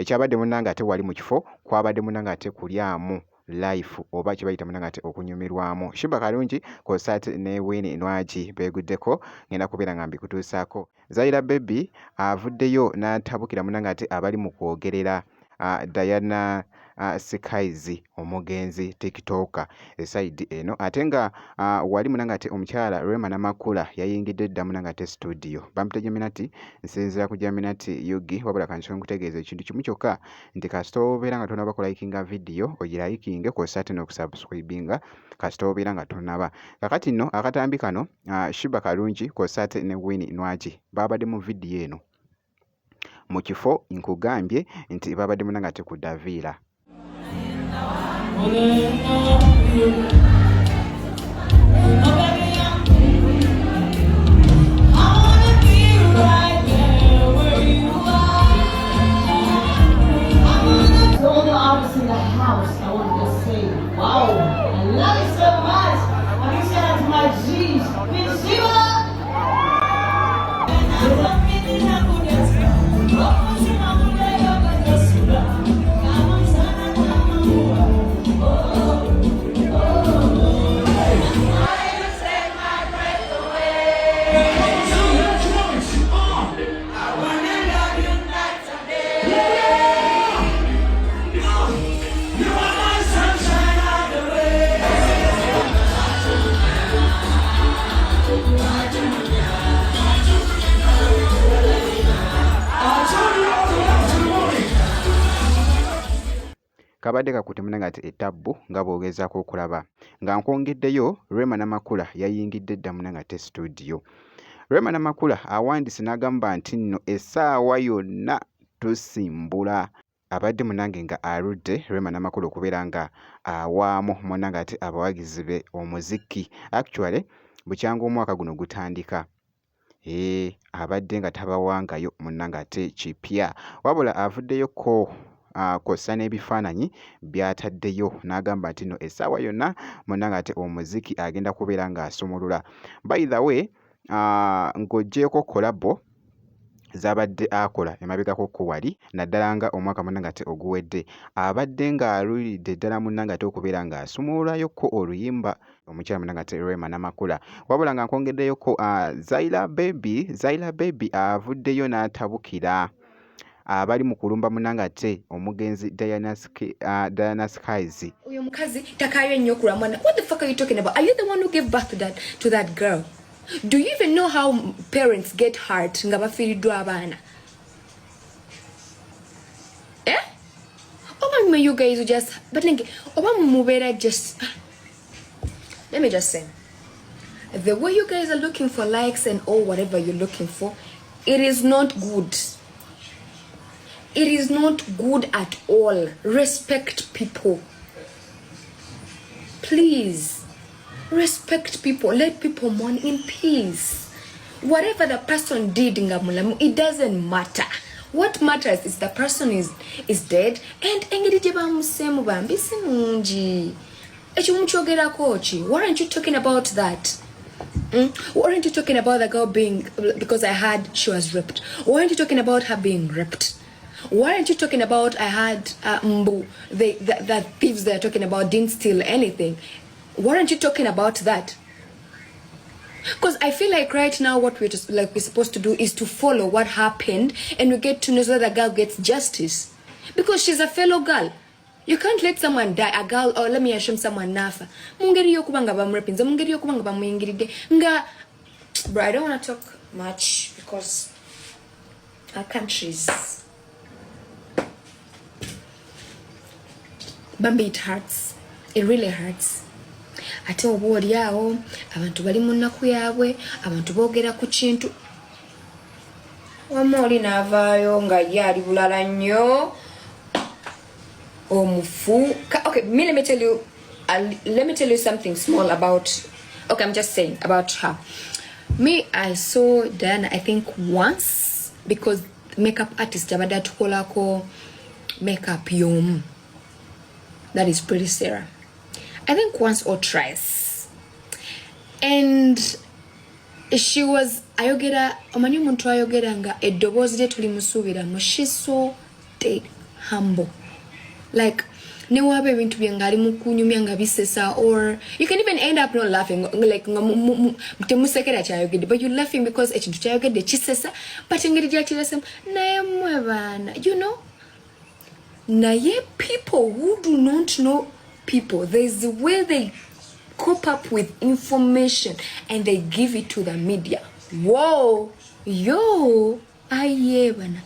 ekyabadde munnange ate wali mu kifo kwabadde munnange ate kulyamu life oba kye bayita munnange ate okunyumirwamu. Shiba Kalungi kosate ne Winnie Nwagi beeguddeko ngenda kubeera nga mbikutuusaako. Zaira Baby avuddeyo n'atabukira munnange ate abali mu kwogerera Diana Skies omugenzi TikToker eside eno ate nga wali munnange ate omukyala Rema Namakula yayingidde dda munnange ate studio bampita Geminati nsinzira ku Geminati Yugi wabula kansobola nkutegeeza ekintu kimu kyokka nti kasita obeera nga tonaba kulayikinga video ogirayikinge kosa ate n'okusubscribinga kasita obeera nga tonaba kakati nno akatambi kano Shiba Kalungi kosa ate ne Winnie Nwagi babadde mu video eno mu kifo nkugambye nti babadde munnange ate ku Davira. Kabadde kakutte munnange ate ettabbu nga bw'ogezaako okulaba nga nkwongeddeyo Rema Namakula yayingidde dda munnange ate studio. Rema Namakula awandiise n'agamba nti nno essaawa yonna tusimbula abadde munnange nga aludde Rema Namakula okubeera nga awaamu munnange ate abawagizi be omuziki actually bukyanga omwaka guno gutandika abadde nga tabawangayo munnange ate kipya wabula avuddeyoko kosa n'ebifaananyi by'ataddeyo n'agamba nti no essaawa yonna munnange ate omuziki agenda kubeera ng'asumulula. By the way ng'oggyeko kolabo z'abadde akola emabegako ko wali naddala nga omwaka munnange ate oguwedde abadde ng'alulidde ddala munnange ate okubeera ng'asumululayoko oluyimba omukyala munnange ate Rema Namakula wabula nga nkwongeddeyoko Zaira Baby avuddeyo n'atabukira abali mu kulumba munnange ate omugenzi Diana Skies. Uyo mukazi takayo nnyo kuramwana. What the fuck are you talking about? Are you the one who gave birth to that girl? Do you even know how parents get hurt nga bafiiriddwa abaana? Oba you guys just but like oba mubeera just let me just say the way you guys are looking for likes and all whatever you're looking for, it is not good. It is not good at all. Respect people. Please. Respect people. Let people mourn in peace. Whatever the person did, it doesn't matter. What matters is the person is dead and why aren't you talking about that? Why aren't you talking about the girl being, because I heard she was raped? Why aren't you talking about her being raped? Why aren't you talking about I had Mbu, the thieves they're talking about didn't steal anything? Why aren't you talking about that? Because I feel like right now what we're supposed to do is to follow what happened and we get to know so that the girl gets justice. Because she's a fellow girl. You can't let someone die, a girl, or let me assume someone nafa. Mungeri yokubanga bamurepinza, mungeri yokubanga bamuyingiride. Nga, bro, I don't want to talk much because our countries. Bambi, it hurts. It really hurts. Ate obwoli awo abantu bali mu nnaku yaabwe abantu boogera ku kintu wamma oli n'avaayo nga ye ali bulala nnyo omufu. Okay, let me tell you something small about, okay, I'm just saying about her. Me, I saw Diana I think once because makeup artist abadde atukolako makeup y'omu, that is Pretty Sarah. I think once or twice. And she was ayogera omanyi omuntu ayogera nga eddoboozi lye tulimusuubiramu. She's so dead. humble. Like newaba ebintu bye ngali mukunyumya nga bisesa, or you can even end up not laughing, like temusekera kyayogedde, but you're laughing because ekintu kyayogedde kisesa, but engeri gyakirasemu naye mmwe baana, you know. Naye people who do not know people, there's a way they cope up with information and they give it to the media. Whoa, yo, aye bana.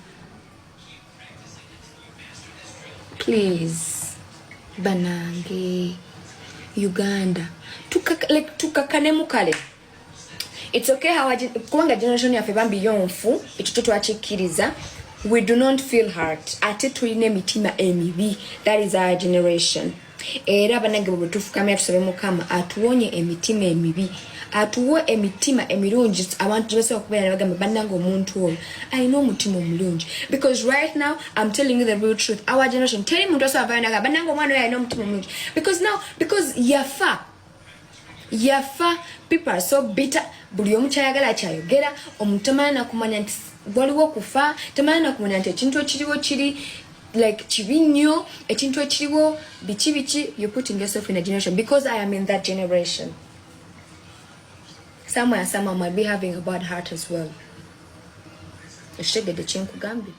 Please, banange, Uganda, tukakane mukale. It's okay how kubanga generation yafe bambi yonfu, ekyo twakikiriza. We do not feel hurt. Ate tulina emitima emibi. That is our generation. Era banange bwe tufukamya tusabe Mukama atuwonye emitima emibi. Atuwo emitima emirungi abantu bese okubeera bagamba banange omuntu oyo alina omutima omulungi. Because right now I'm telling you the real truth. Our generation telling muntu ose avaayo naga banange omwana oyo alina omutima omulungi. Because yafa people are so bitter. Buli omu kyayagala kyayogera, omuntu tamanyi nakumanya nti waliwo kufa, tamanyi nakumanya nti ekintu ekiriwo kiri like kibi nnyo, ekintu ekiriwo biki. You're putting yourself in a generation. Because I am in that generation, somewhere someone might be having a bad heart as well. Ekitegeedde kyenkugambye.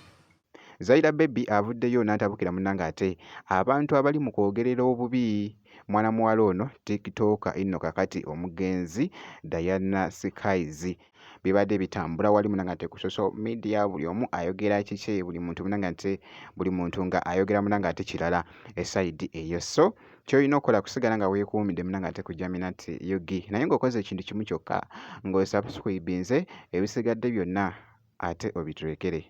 Zaira Baby avuddeyo n'atabukira munnange ate abantu abali mu kwogerera obubi mwana muwala ono TikToker inno kakati omugenzi Diana Skies bibadde bitambula wali munnange ate ku social media, buli omu ayogera kiki, buli muntu munnange ate buli muntu nga ayogera munnange ate kirala eside eyo. So kyolina okukola kusigala nga weekuumidde munnange ate ku Jaminat Yugi, naye ng'okoze ekintu kimu kyokka ng'osubscribinze, ebisigadde byonna ate obiturekere.